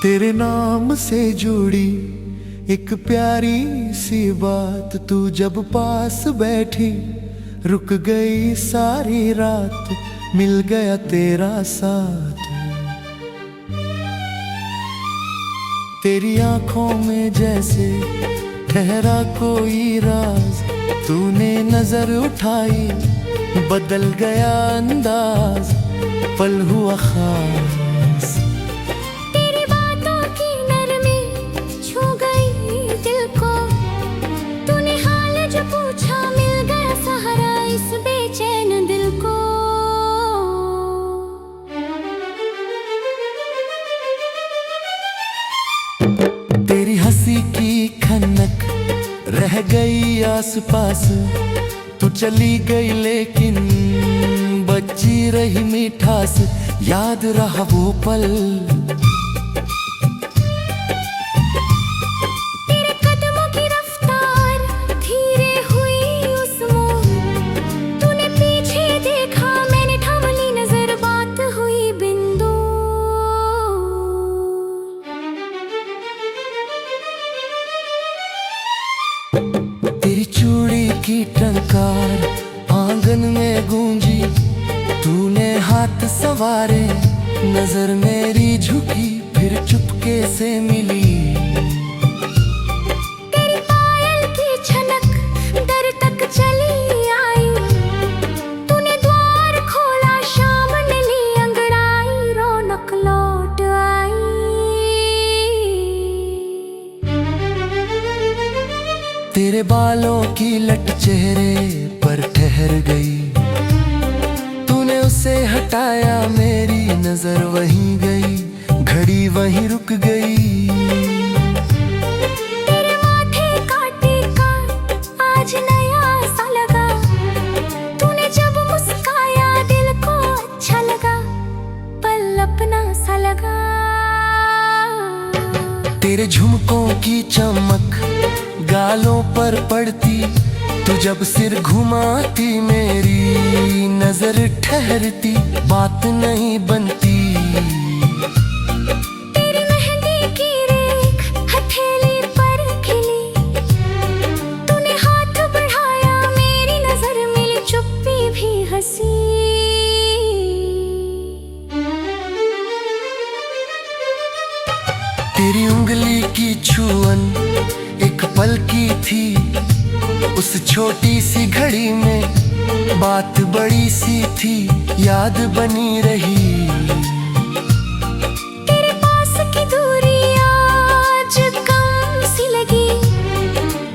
तेरे नाम से जुड़ी एक प्यारी सी बात, तू जब पास बैठी रुक गई सारी रात, मिल गया तेरा साथ। तेरी आंखों में जैसे ठहरा कोई राज, तूने नजर उठाई बदल गया अंदाज, पल हुआ खास। तेरी बातों की नरमी छू गई दिल को, तूने हाल जो पूछा मिल गया सहारा इस बेचैन दिल को। तेरी हंसी की खनक रह गई आसपास, तू चली गई लेकिन बची रही मिठास, याद रहा वो पल। तेरे कदमों की रफ्तार धीरे हुई उस मोड़, तूने पीछे देखा मैंने थाम ली नजर, बात हुई बिंदु। तेरी चूड़ी की टंकार आंगन में गूंजी, तूने हाथ संवारे नजर मेरी झुकी, फिर चुपके से मिली। तेरी पायल की छनक दर तक चली आई, तूने द्वार खोला शाम ने ली अंगड़ाई, रौनक लौट आई। तेरे बालों की लट चेहरे पर ठहर गई, तूने उसे हटाया मेरी नजर वहीं गई, घड़ी वहीं रुक गई। तेरे माथे का टीका आज नया सा लगा, तूने जब मुस्काया दिल को अच्छा लगा, पल अपना सा लगा। तेरे झुमकों की चमक गालों पर पड़ती, तू जब सिर घुमाती मेरी नजर ठहरती, बात नहीं बनती। तेरी मेहंदी की रेख हथेली पर खिली, तूने हाथ बढ़ाया मेरी नजर मिली, चुप्पी भी हंसी। तेरी उंगली की छुअन एक पल की थी, उस छोटी सी घड़ी में बात बड़ी सी थी, याद बनी रही। तेरे पास की दूरी आज कम सी लगी,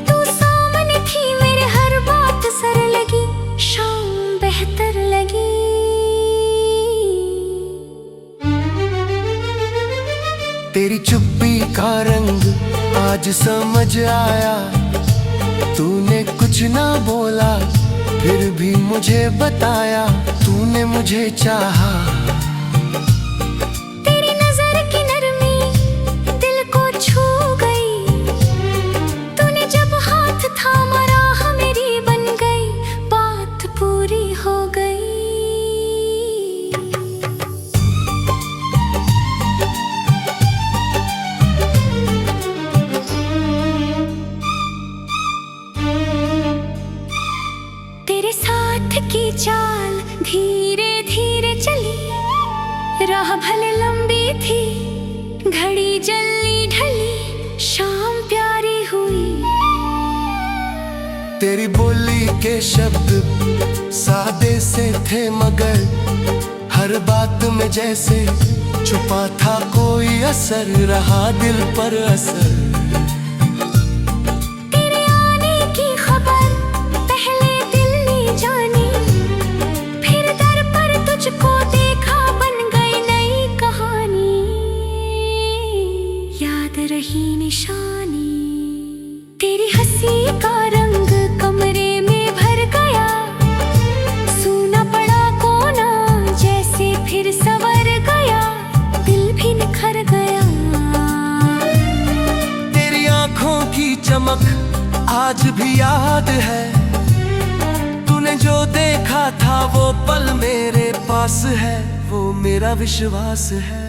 तू सामने थी मेरे हर बात सर लगी, शाम बेहतर लगी। तेरी चुप्पी का रंग आज समझ आया, तूने कुछ ना बोला फिर भी मुझे बताया, तूने मुझे चाहा। तेरी नजर की नरमी दिल को छू गई, तूने जब हाथ थामा राह मेरी बन गई, बात पूरी हो गई। तेरे साथ की चाल धीरे धीरे चली, राह भले लंबी थी घड़ी जल्दी ढली, शाम प्यारी हुई। तेरी बोली के शब्द सादे से थे मगर हर बात में जैसे छुपा था कोई असर, रहा दिल पर असर। तेरे आने की खबर पहले दिल ने जानी, फिर दर पर तुझको देखा बन गई नई कहानी, याद रही निशानी। तेरी हंसी का रंग कमरे में भर गया, सूना पड़ा कोना जैसे फिर संवर गया, दिल भी निखर गया। तेरी आंखों की चमक आज भी याद है, तूने जो देखा था वो पल मेरे पास है, वो मेरा विश्वास है।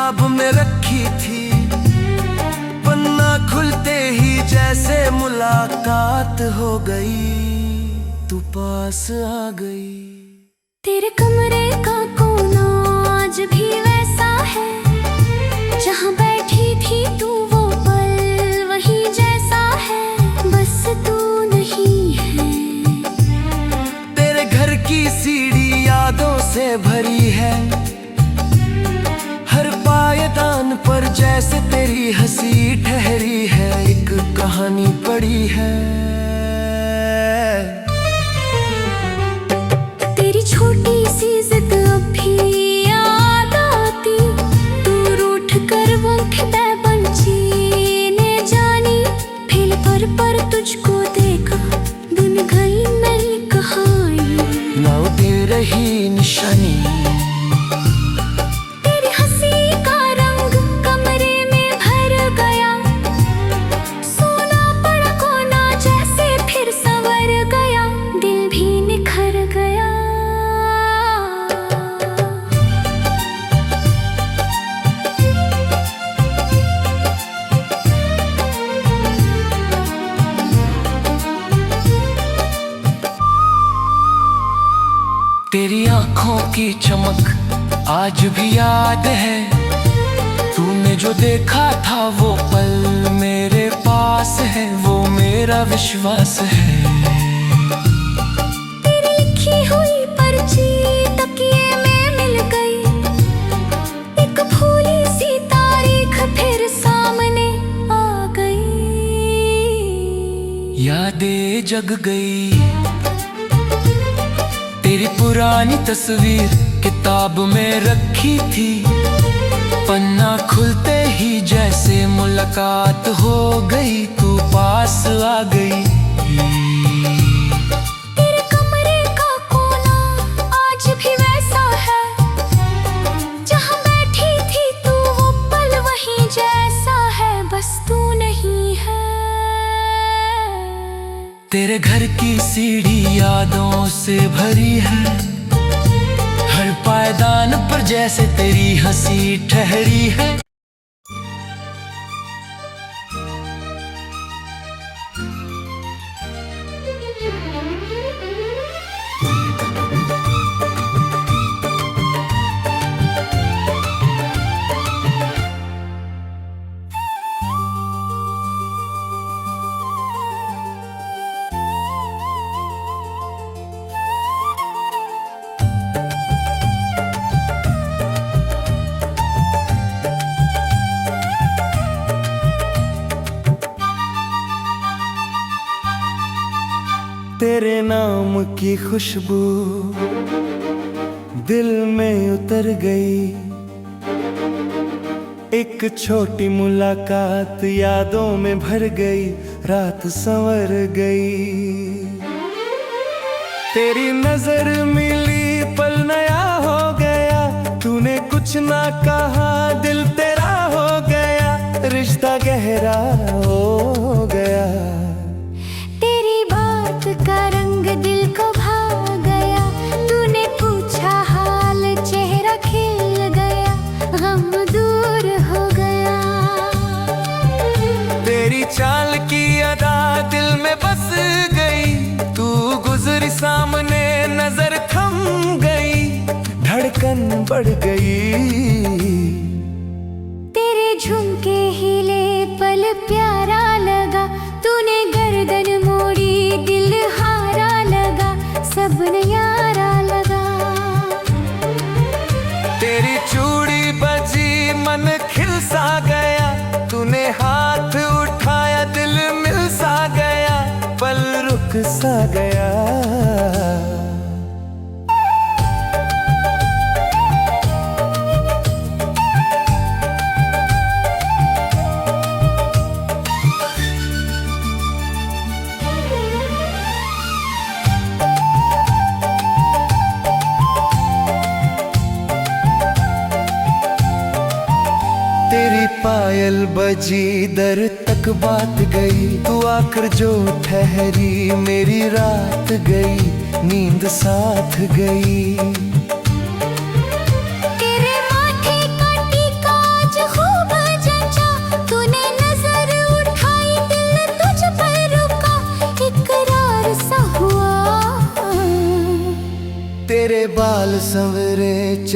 किताब में रखी थी, पन्ना खुलते ही जैसे मुलाकात हो गई, तू पास आ गई। तेरे कमरे का कोना आज भी वैसा है, जहाँ बैठी थी तू वो पल वही जैसा है, बस तू नहीं है। तेरे घर की सीढ़ी यादों से भरी है, हर पायदान पर जैसे तेरी हंसी ठहरी है, एक कहानी पड़ी है। तेरी छोटी सी जिद अब भी याद आती, तू रूठ कर वो खिदे बंची ने जानी, फेल पर तुझको देखा दिन गई नई कहानी, नाव दे रही निशानी। तेरी हंसी का रंग कमरे में भर गया, सोना पड़ा कोना जैसे फिर संवर गया, दिल भी निखर गया। तेरी आंखों की चमक आज भी याद है, तूने जो देखा था वो पल मेरे पास है, वो मेरा विश्वास है। तेरी लिखी हुई पर्ची तकिए में मिल गई, एक भूली सी तारीख फिर सामने आ गई, यादें जग गई। तेरी पुरानी तस्वीर किताब में रखी थी, पन्ना खुलते ही जैसे मुलाकात हो गई, तू पास आ गई। तेरे कमरे का कोना आज भी वैसा है, जहाँ बैठी थी तू वो पल वही जैसा है, बस तू नहीं है। तेरे घर की सीढ़ी यादों से भरी है, हर पायदान पर जैसे तेरी हंसी ठहरी है। तेरे नाम की खुशबू दिल में उतर गई, एक छोटी मुलाकात यादों में भर गई, रात संवर गई। तेरी नजर मिली पल नया हो गया, तूने कुछ ना कहा दिल तेरा हो गया, रिश्ता गहरा हो गया। का रंग दिल को भा गया, तूने पूछा हाल चेहरा खिल गया, गम दूर हो गया। तेरी चाल की अदा दिल में बस गई, तू गुजरी सामने नजर थम गई, धड़कन बढ़ गई। तेरे झुमके हिले पल प्यारा लगा, तूने गर्दन मोड़ी दिल हारा लगा, सब न्यारा लगा। तेरी चूड़ी बजी मन खिल सा गया, तूने हाथ उठाया दिल मिल सा गया, पल रुक सा गया। तेरी पायल बजी दर तक बात गई, तू आकर जो ठहरी मेरी रात गई, नींद साथ गई। तेरे माथे का टीका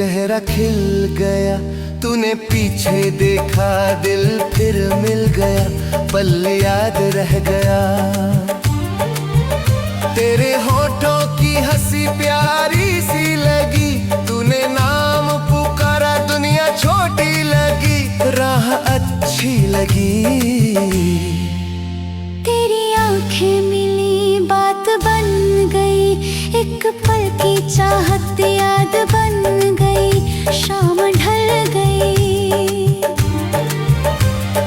चेहरा खिल गया, तूने पीछे देखा दिल फिर मिल गया, पल याद रह गया। तेरे होठों की हंसी प्यारी सी लगी, तूने नाम पुकारा दुनिया छोटी लगी, राह अच्छी लगी। तेरी आंखें मिली बात बन गई, एक पल की चाहत याद बन गई, शाम ढल गई।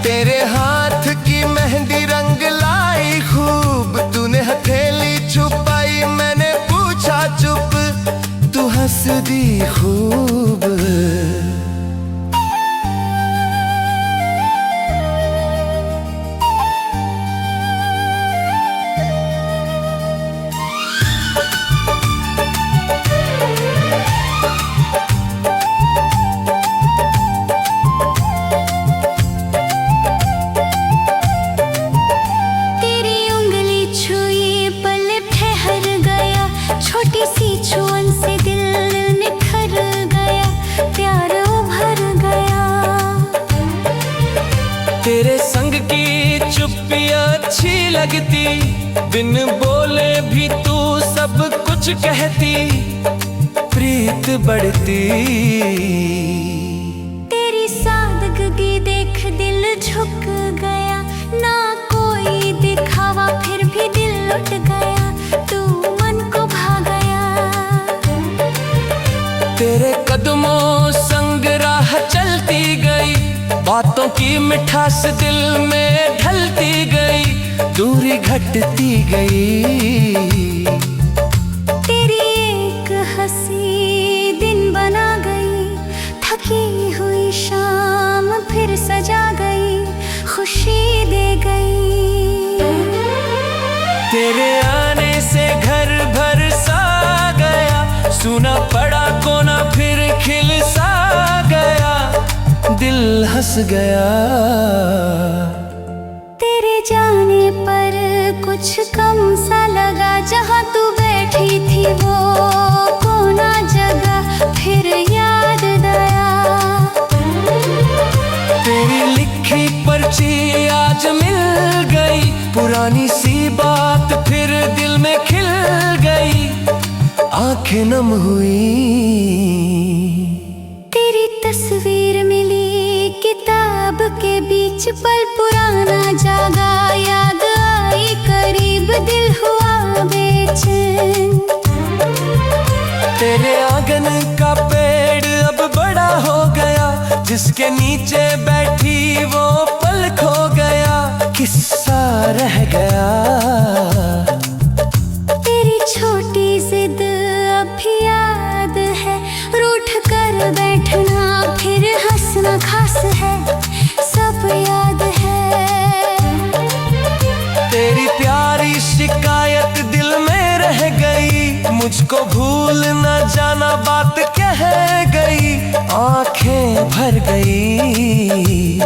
तेरे हाथ की मेहंदी रंग लाई खूब, तूने हथेली छुपाई मैंने पूछा चुप, तू हंस दी खूब। छोटी सी छुअन से दिल निखर गया, प्यार उभर गया। तेरे संग की चुप्पी अच्छी लगती, बिन बोले भी तू सब कुछ कहती, प्रीत बढ़ती। तेरी सादगी देख दिल झुक गया, ना कोई दिखावा फिर भी दिल लुट गया, तू तेरे कदमों संग राह चलती गई, बातों की मिठास दिल में ढलती गई, दूरी घटती गई। तेरी एक हंसी दिन बना गई, थकी हुई शाम फिर सजा गई, खुशी दे गई। तेरे आने से घर भर सा गया, सुना पड़ा कोना फिर खिल सा गया, दिल हंस गया। तेरे जाने पर कुछ कम सा लगा, जहाँ तू बैठी थी वो कोना जगह फिर याद आया। तेरी लिखी पर्ची आज मिल गई, पुरानी सी बात फिर दिल में खिल गई, आंखें नम हुई। तेरी तस्वीर मिली किताब के बीच, पल पुराना जागा, याद आई करीब, दिल हुआ बेचैन। तेरे आंगन का पेड़ अब बड़ा हो गया, जिसके नीचे बैठी वो पल खो गया, किस्सा रह गया। तेरी छोटी जिद अब भी याद है, रूठ कर बैठना फिर हंसना खास है, सब याद है। तेरी प्यारी शिकायत दिल में रह गई, मुझको भूल न जाना बात कह गई, आंखें भर गई।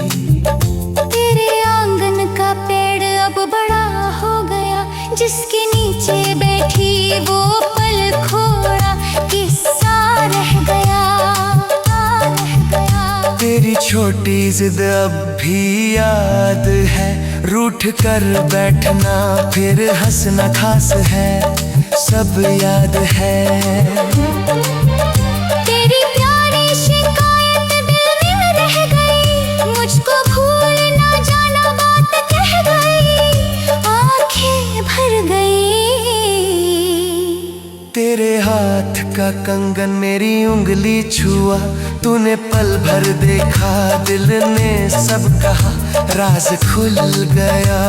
तेरे आंगन का पेड़ अब बड़ा हो गया, जिसके नीचे बैठी वो पल खोड़ा, किस्सा रह गया, रह गया। तेरी छोटी जिद अब भी याद है, रूठ कर बैठना फिर हंसना खास है, सब याद है। तेरी प्यारी शिकायत दिल में रह गई, मुझको भूल ना जाना बात कह गई, आंखें भर गई। तेरे हाथ का कंगन मेरी उंगली छुआ, तूने पल भर देखा दिल ने सब कहा, राज खुल गया।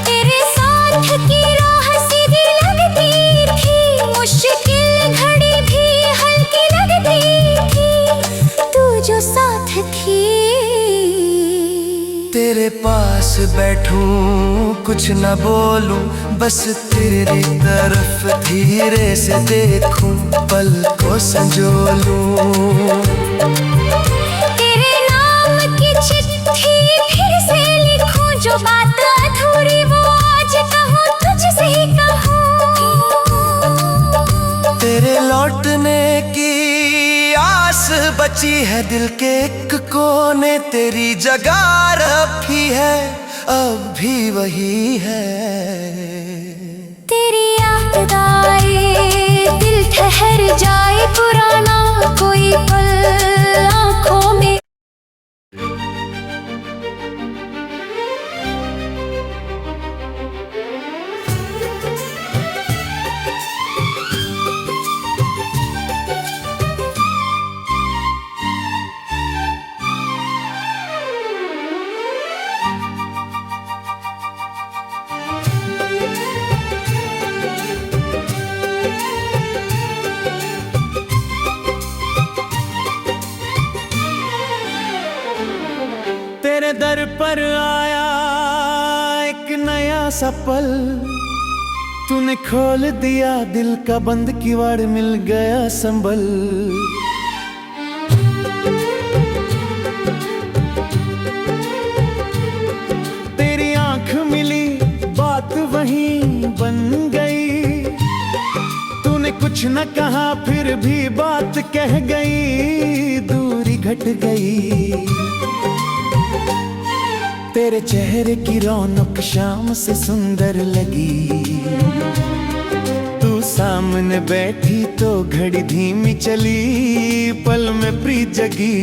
तेरे साथ की राह सीधी लगती थी, मुश्किल घड़ी भी हल्की लगती थी, तू जो साथ थी। तेरे पास बैठूं कुछ न बोलूं, बस तेरी तरफ धीरे से देखूं, पल को संजोलूं। तेरे नाम की चिट्ठी फिर से लिखूं, जो बात अधूरी वो आज कहूं, तुझसे ही कहूं। तेरे लौटने बची है दिल के एक कोने, तेरी जगह भी है अब भी वही है। तेरी याद आए दिल ठहर जाए, पुराना कोई पल आँखों में। तेरे दर पर आया एक नया सा पल, तूने खोल दिया दिल का बंद किवाड़, मिल गया संभल। तेरी आंख मिली बात वहीं बन गई, तूने कुछ न कहा फिर भी बात कह गई, दूरी घट गई। तेरे चेहरे की रौनक शाम से सुंदर लगी, तू सामने बैठी तो घड़ी धीमी चली, पल में प्रीत जगी।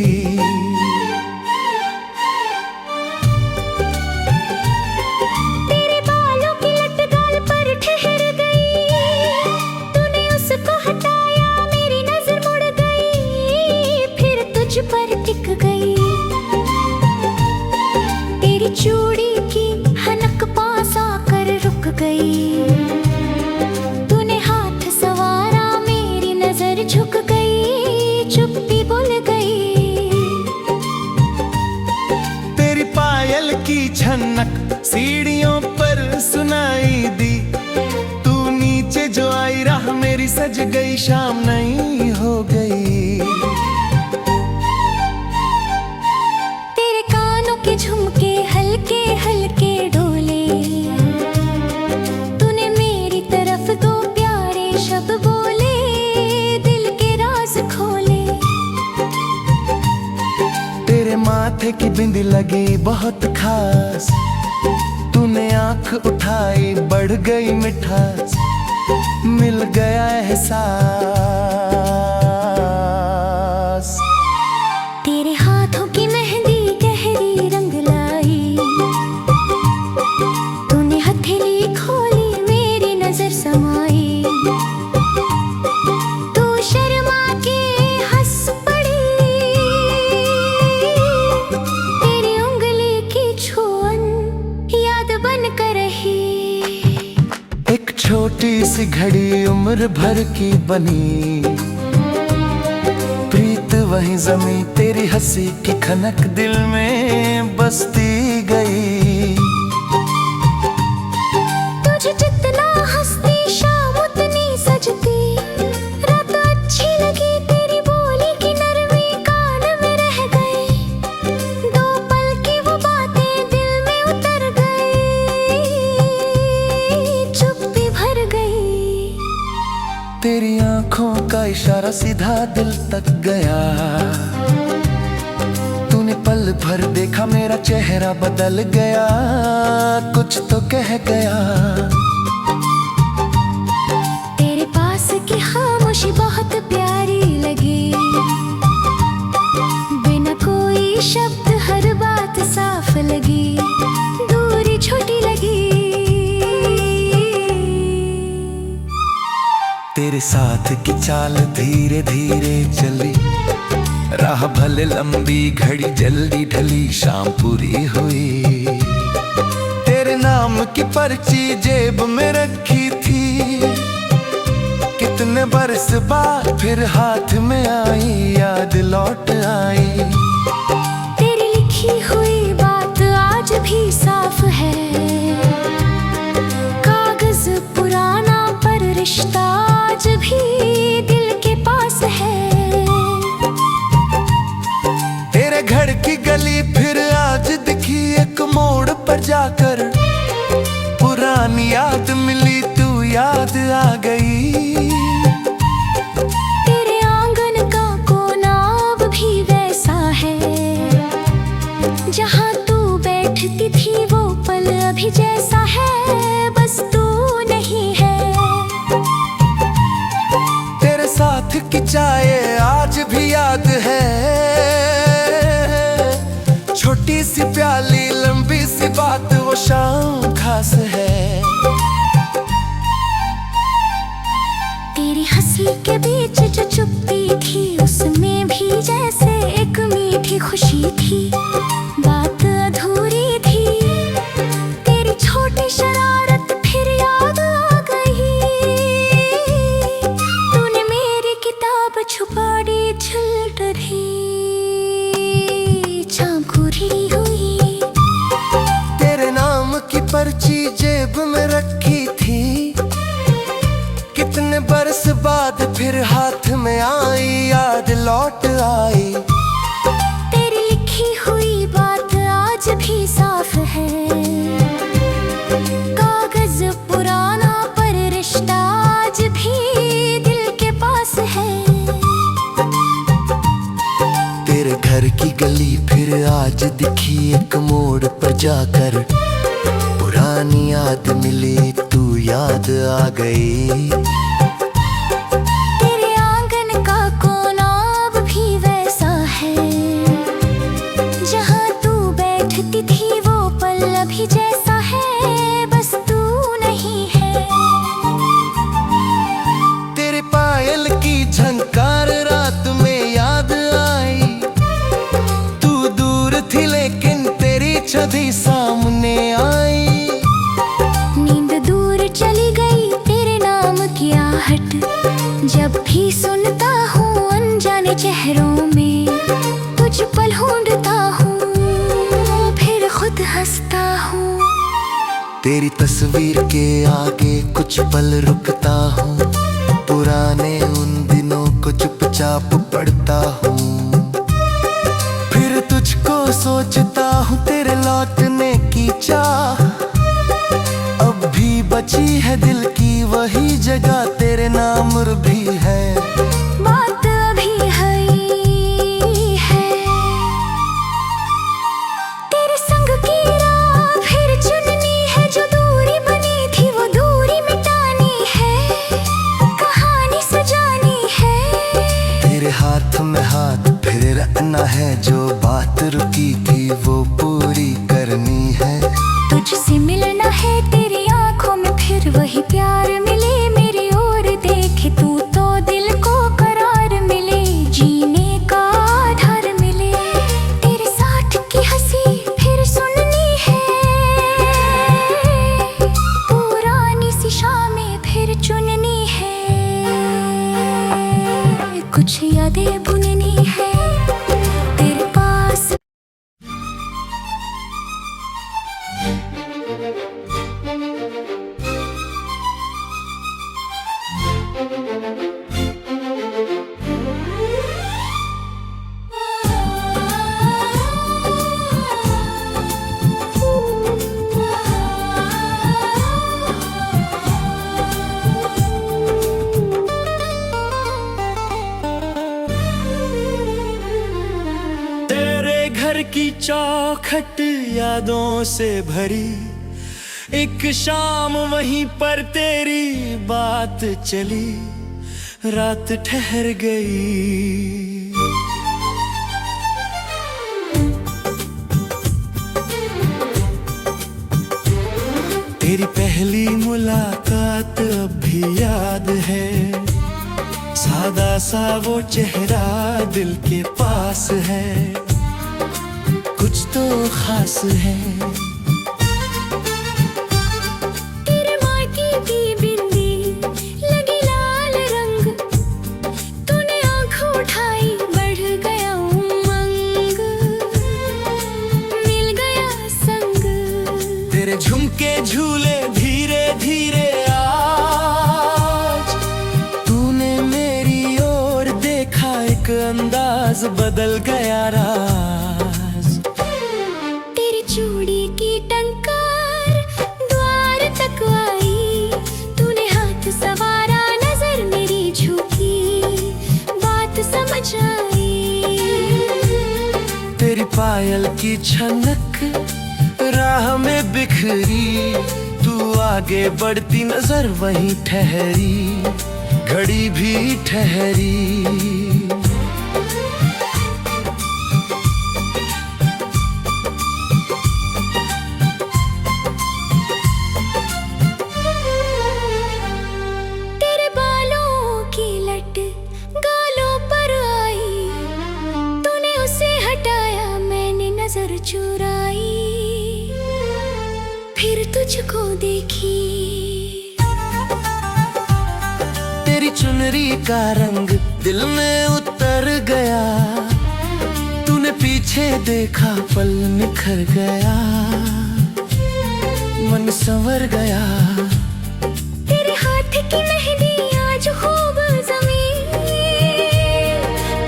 तेरे बालों की लट गाल पर ठहर गई, तूने उसको हटाया मेरी नजर मुड़ गई, फिर तुझ पर टिक गई। तेरी चूड़ी की हनक पास आकर रुक गई, तूने हाथ सवारा मेरी नजर झुक गई, चुप्पी बोल गई। तेरी पायल की छनक सीढ़ियों पर सुनाई दी, तू नीचे जो आई राह मेरी सज गई, शाम नहीं हो गई। तेरे कानों के झुमके हल्के हल्के डोले, तूने मेरी तरफ दो प्यारे शब्द बोले, दिल के राज खोले। तेरे माथे की बिंदी लगी बहुत खास, तूने आंख उठाई बढ़ गई मिठास, मिल गया एहसास। तेरे हाथों की मेहंदी गहरी रंग लाई, तूने हथेली खोली मेरी नजर समाई, तू शर्मा के हंस पड़ी, तेरी उंगली की छुअन याद बन कर रही। एक छोटी सी घड़ी उम्र भर की बनी, प्रीत वहीं जमी, तेरी हंसी की खनक दिल में बसती गई। तुझे जितना हंसती शाम उतनी सजती, रात अच्छी लगी तेरी बोली की नरमी कान में रह गई, दो पल की वो बातें दिल में उतर गई, चुप्पी भर गई। तेरी आंखों का इशारा सीधा दिल तक गया, तूने पल भर देखा मेरा चेहरा बदल गया, कुछ तो कह गया। तेरे पास की खामोशी बहुत प्यारी लगी, बिना कोई शब्द हर बात साफ लगी, दूरी छोटी लगी। तेरे साथ की चाल धीरे धीरे चली, राह भले लंबी घड़ी जल्दी ढली, शाम पूरी हुई। तेरे नाम की पर्ची जेब में रखी थी, कितने बरस बाद फिर हाथ में आई, याद लौट आई। तेरी लिखी हुई बात आज भी साफ है, कागज पुराना पर रिश्ता आज भी दिल के पास है। तेरे घर की गली फिर आज दिखी एक मोड़ पर जाकर, पुरानी याद मिली तू याद आ गई। तेरे आंगन का कोना अब भी जहाँ तू बैठती थी वो पल अभी जैसा है, बस तू नहीं है। तेरे साथ की चाय आज भी याद है, छोटी सी प्याली लंबी सी बात वो शाम खास है। तेरी हंसी के बीच जो चुप्पी थी उसमें भी जैसे एक मीठी खुशी थी, बात अधूरी थी। तेरी छोटी शरारत फिर याद आ गई, तूने मेरी किताब छुपा दी झुलट रही, चांकुरी हुई। तेरे नाम की पर्ची जेब में रखी थी, कितने बरस बाद फिर हाथ में आई, याद लौट आई। तेरी लिखी हुई बात आज भी साफ है, कागज पुराना पर रिश्ता आज भी दिल के पास है। तेरे घर की गली फिर आज दिखी एक मोड़ पर जाकर, पुरानी याद मिली तू याद आ गई। तेरे आंगन का कोना अब भी वैसा है, जहाँ तू बैठती थी वो पल अभी जैसा है, बस तू नहीं है। तेरे पायल की झनकार रात में याद आई, तू दूर थी लेकिन तेरी छवि सामने आई। नींद दूर चली गई तेरे नाम की आहट, जब भी सुनता हूँ अनजाने चेहरों में तुझ पल ढूंढता हूँ, फिर खुद हंसता हूँ। तेरी तस्वीर के आगे कुछ पल रुकता हूँ, पुराने उन दिनों को चुपचाप पढ़ता हूँ। फिर तुझको सोचता हूँ तेरे लौटने की चाह, अब भी बची है दिल की वही जगह, तेरे नाम भी है। बात अभी है तेरे संग की राह फिर चुननी है, जो दूरी बनी थी वो दूरी मिटानी है, कहानी सजानी है। तेरे हाथ में हाथ फिर रखना है, जो बात रुकी थी वो पूरी करनी है। तुझसे मिलना है तेरी आंखों में फिर वही प्यार मिले, मेरी ओर देखे तू तो दिल को करार मिले, जीने का आधार मिले। तेरे साथ की हंसी फिर सुननी है, पुरानी सी शामें फिर चुननी है, कुछ यादें बुननी है तेरे पास। तेरे घर की चौखट यादों से भरी, एक शाम वहीं पर तेरी बात चली, रात ठहर गई। तेरी पहली मुलाकात अब भी याद है, सादा सा वो चेहरा दिल के पास है, कुछ तो खास है। तेरे माटी की बिंदी लगी लाल रंग, तूने आँख उठाई बढ़ गया उमंग, मिल गया संग। तेरे झुमके झूले धीरे धीरे आज, तूने मेरी ओर देखा एक अंदाज बदल गया राज। तेरी चूड़ी की टंकार द्वार तक आई, तूने हाथ सवारा नजर मेरी झुकी, बात समझ आई। तेरी पायल की छनक राह में बिखरी, तू आगे बढ़ती नजर वहीं ठहरी, घड़ी भी ठहरी। तेरे बालों की लट गालों पर आई, तूने उसे हटाया, मैंने नजर चुराई, फिर तुझको देखी। तेरी चुनरी का रंग दिल में उतर गया, तूने पीछे देखा पल निखर गया, मन संवर गया। तेरे हाथ की मेहंदी आज खूब जमी,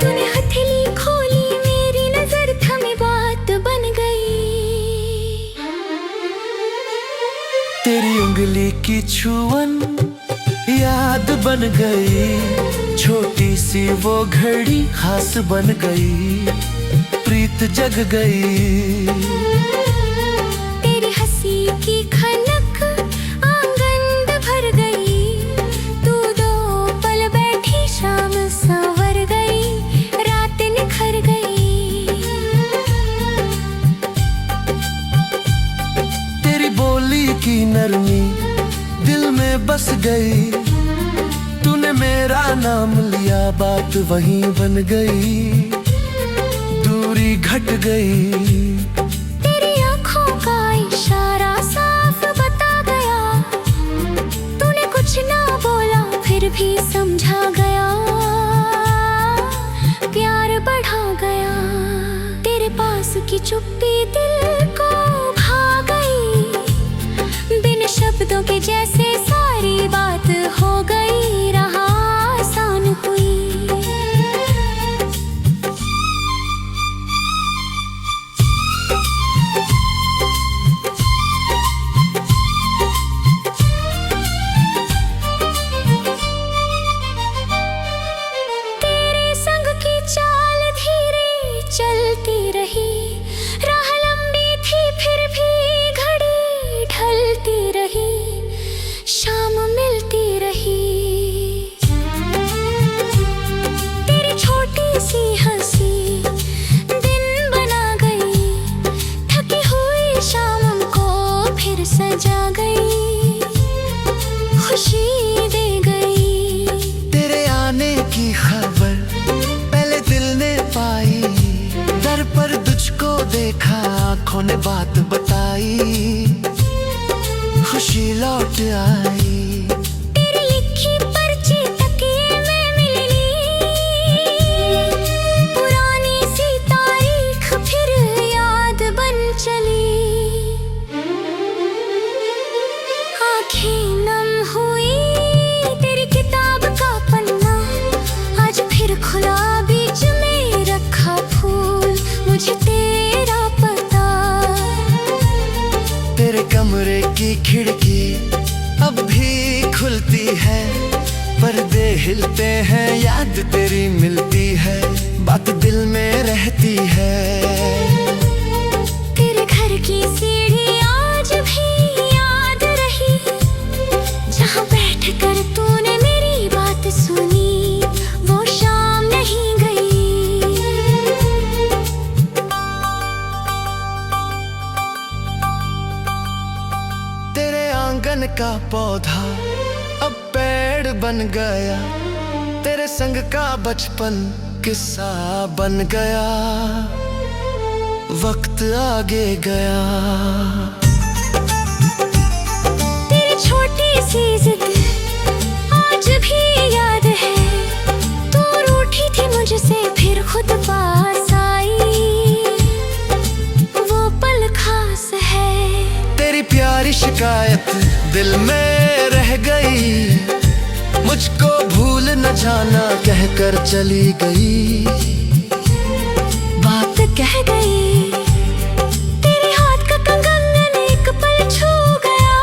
तूने हथेली खोली, मेरी नजर थमी, बात बन गई। तेरी उंगली की छुअन याद बन गई, छोटी सी वो घड़ी खास बन गई, प्रीत जग गई। तेरी हंसी की खनक आंगन भर गई, तू दो पल बैठी, शाम संवर गई, रात निखर गई। तेरी बोली की नरमी दिल में बस गई, तूने मेरा नाम लिया, बात वहीं बन गई, दूरी घट गई। तेरी आँखों का इशारा साफ बता गया, तूने कुछ ना बोला, फिर भी समझा गया, प्यार बढ़ा गया। तेरे पास की चुप्पी दिल को भा गई, बिन शब्दों के जैसे सारी बात हो गई, रहा आसान हुई। तेरे संग की चाल धीरे चलती रही, राह लंबी थी फिर भी घड़ी ढलती रही, शाम मिलती रही। तेरी छोटी सी हंसी दिन बना गई, थकी हुई शाम को फिर सजा गई, खुशी दे गई। तेरे आने की खबर पहले दिल ने पाई, दर पर तुझको देखा, आंखों ने बात बताई, खुशी लौट आई। तेरी लिखी पर्ची तकिए में मिली, पुरानी सी तारीख फिर याद बन चली। आँखें नम हुई, तेरी किताब का पन्ना आज फिर खुला, बीच में रखा फूल, मुझे तेरा पता। तेरे कमरे की खिड़की अब भी खुलती है, पर्दे हिलते हैं, याद तेरी मिलती है, बात दिल में रहती है। तेरे घर की सीढ़ी आज भी याद रही, जहाँ बैठ कर तूने मेरी बात सुनी, वो शाम नहीं गई। तेरे आंगन का पौधा अब पेड़ बन गया, तेरे संग का बचपन किस्सा बन गया, वक्त आगे गया। तेरी छोटी सी जिद आज भी याद है, तू रूठी थी मुझसे फिर खुद पास आई, वो पल खास है। तेरी प्यारी शिकायत दिल में रह गई, मुझको भूल न जाना कहकर चली गई, बात कह गई। तेरे हाथ का कंगन एक पल छू गया,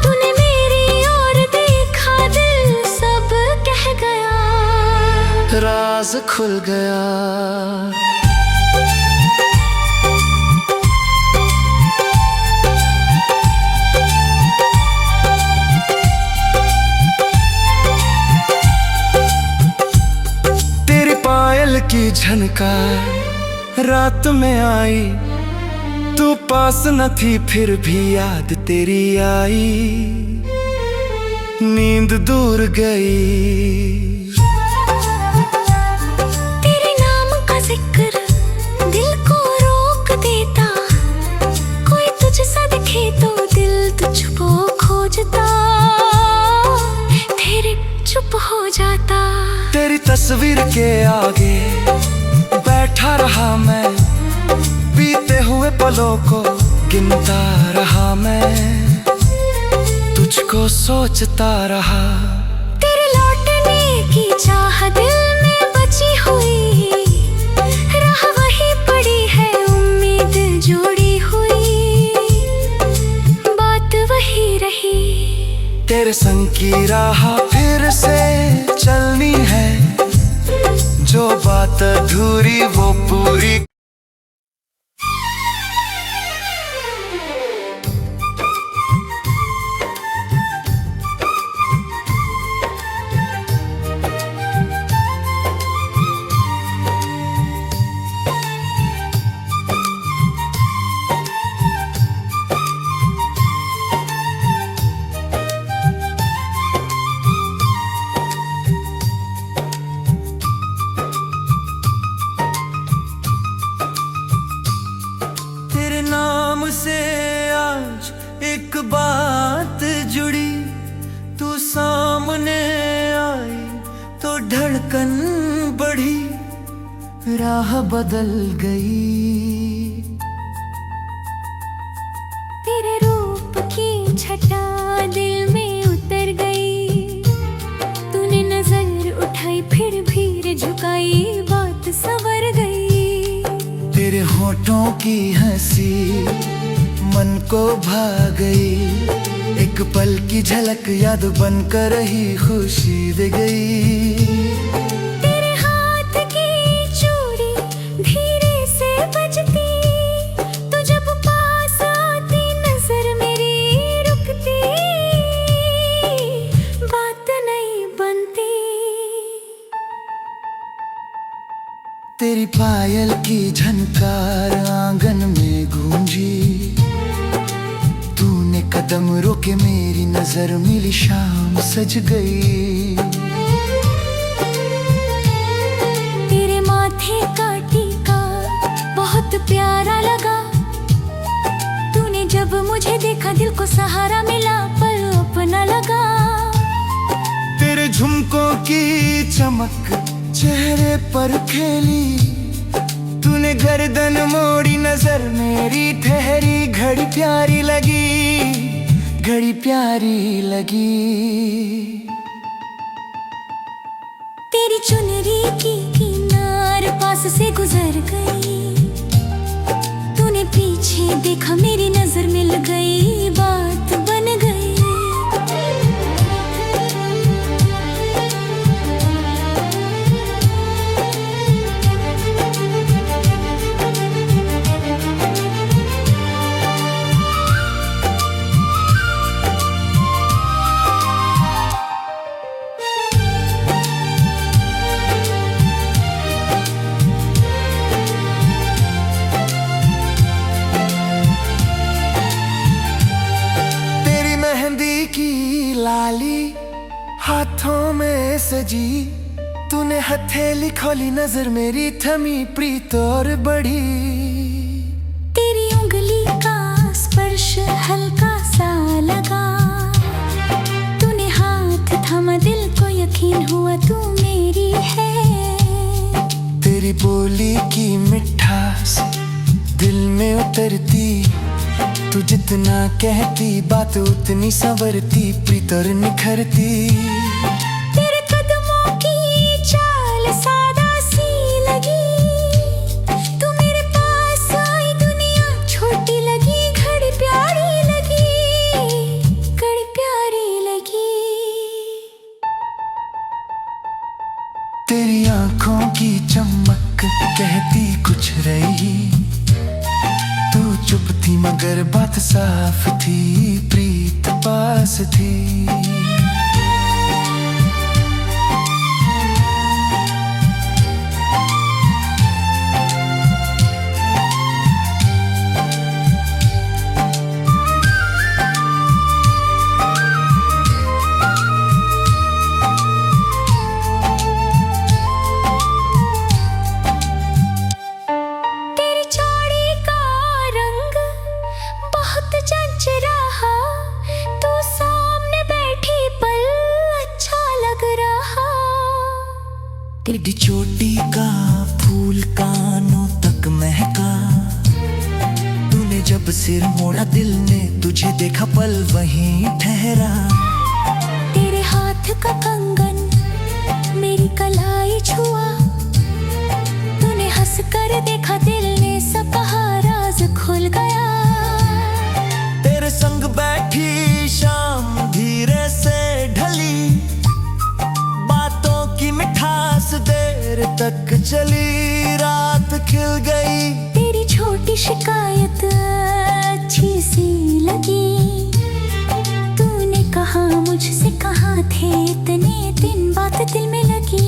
तूने मेरी ओर देखा, दिल सब कह गया, राज खुल गया। की झनकार रात में आई, तू पास न थी फिर भी याद तेरी आई, नींद दूर गई। तेरे नाम का जिक्र दिल को रोक देता, कोई तुझसा दिखे तो दिल तुझको खोजता, तेरे चुप हो जाता। तेरी तस्वीर के आगे बैठा रहा मैं, बीते हुए पलों को गिनता रहा मैं, तुझको सोचता रहा। तेरे लौटने की चाह दिल में बची हुई, राह वही पड़ी है उम्मीद जोड़ी हुई, बात वही रही। तेरे संग की राह फिर से चलनी है, जो बात अधूरी वो पूरी। से आज एक बात जुड़ी, तू सामने आई तो धड़कन बढ़ी, राह बदल गई। तेरे रूप की छटा दिल में उतर गई, तूने नजर उठाई फिर भी झुकाई, बात संवर गई। तेरे होठों की हंसी मन को भा गई, एक पल की झलक याद बनकर ही खुशी दे गई। तेरे हाथ की चूड़ी धीरे से बजती, तो जब पास आती नजर मेरी रुकती, बात नहीं बनती। तेरी पायल की झनकार आंगन में गूंजी, तूने कदम रोके मेरी नजर मिली, शाम सज गई। तेरे माथे का टीका बहुत प्यारा लगा, तूने जब मुझे देखा दिल को सहारा मिला, पल अपना लगा। तेरे झुमकों की चमक चेहरे पर खेली, तूने गर्दन मोड़ी नजर मेरी ठहरी, घड़ी प्यारी लगी, घड़ी प्यारी लगी। तेरी चुनरी की किनार पास से गुजर गई, तूने पीछे देखा मेरी नजर मिल गई, बात बन गई। लाली हाथों में सजी, तूने हथेली खोली नजर मेरी थमी, प्रीत और बढ़ी। तेरी उंगली का स्पर्श हल्का सा लगा, तूने हाथ थामा दिल को यकीन हुआ तू मेरी है। तेरी बोली की मिठास दिल में उतरती, तू जितना कहती बात उतनी संवरती, प्रीत और निखरती। तेरे कदमों की चाल सादा सी लगी, तू मेरे पास आई दुनिया छोटी लगी, घड़ी प्यारी लगी, घड़ी प्यारी लगी। तेरी आंखों की चमक कहती कुछ रही, तू चुप थी मगर बात साफ थी, प्रीत पास थी। तेरी चोटी का फूल कानों तक महका, तूने जब सिर मोड़ा दिल ने तुझे देखा, पल वहीं ठहरा। तेरे हाथ का कंगन मेरी कलाई छुआ, तूने हंस कर देखा, दिल ने सब कहा, राज खुल गया। तेरे संग बैठी शाम धीरे से ढली, बातों की मिठास देर तक चली, रात खिल गई। तेरी छोटी शिकायत अच्छी सी लगी, तूने कहा मुझसे कहाँ थे इतने दिन, बात दिल में लगी।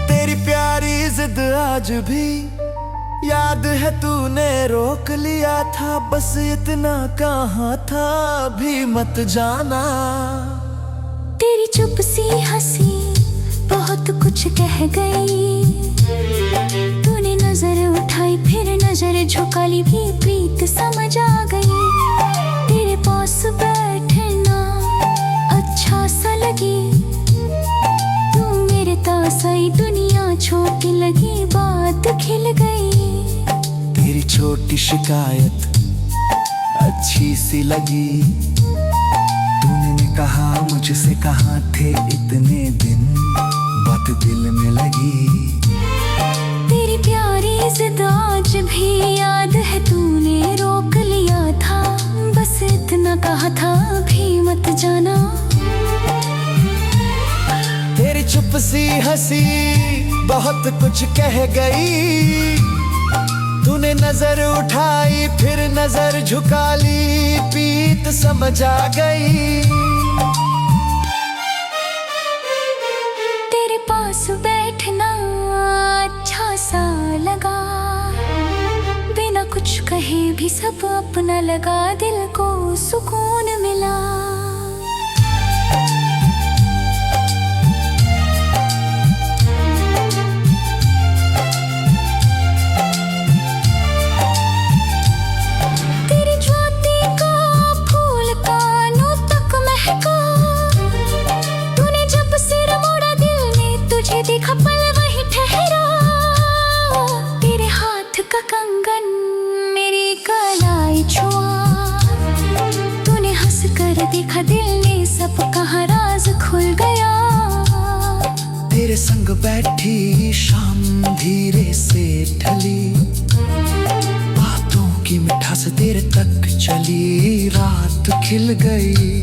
तेरी प्यारी जिद आज भी याद है, तूने रोक लिया था, बस इतना कहाँ था, भी मत जाना। तेरी चुप सी हंसी बहुत कुछ कह गई, तूने नजर उठाई फिर नजर झुका ली, भी प्रीत समझ आ गई। तेरे पास बैठना अच्छा सा लगी, तू मेरे पास आई, दुनिया छोटी लगी, बात खिल गई। तेरी छोटी शिकायत अच्छी सी लगी, तूने कहा मुझसे कहाँ थे इतने दिन, बात दिल में लगी। तेरी प्यारी जिद आज भी याद है, तूने रोक लिया था, बस इतना कहा था, भी मत जाना। तेरी चुप सी हंसी बहुत कुछ कह गई, तूने नजर उठाई फिर नजर झुका ली, प्रीत समझ आ गई। तेरे पास बैठना अच्छा सा लगा, बिना कुछ कहे भी सब अपना लगा, दिल को सुकून मिला। तेरी ज्योति का फूल कानों तक महका, तूने जब सिर मोड़ा दिल ने तुझे देखा, पल वहीं ठहरा। तेरे हाथ का कंगन मेरी कलाई छुआ, तूने हंस कर देखा, दिल ने सब कहा, राज खुल गया। तेरे संग बैठी शाम धीरे से ढली, बातों की मिठास देर तक चली, रात खिल गई।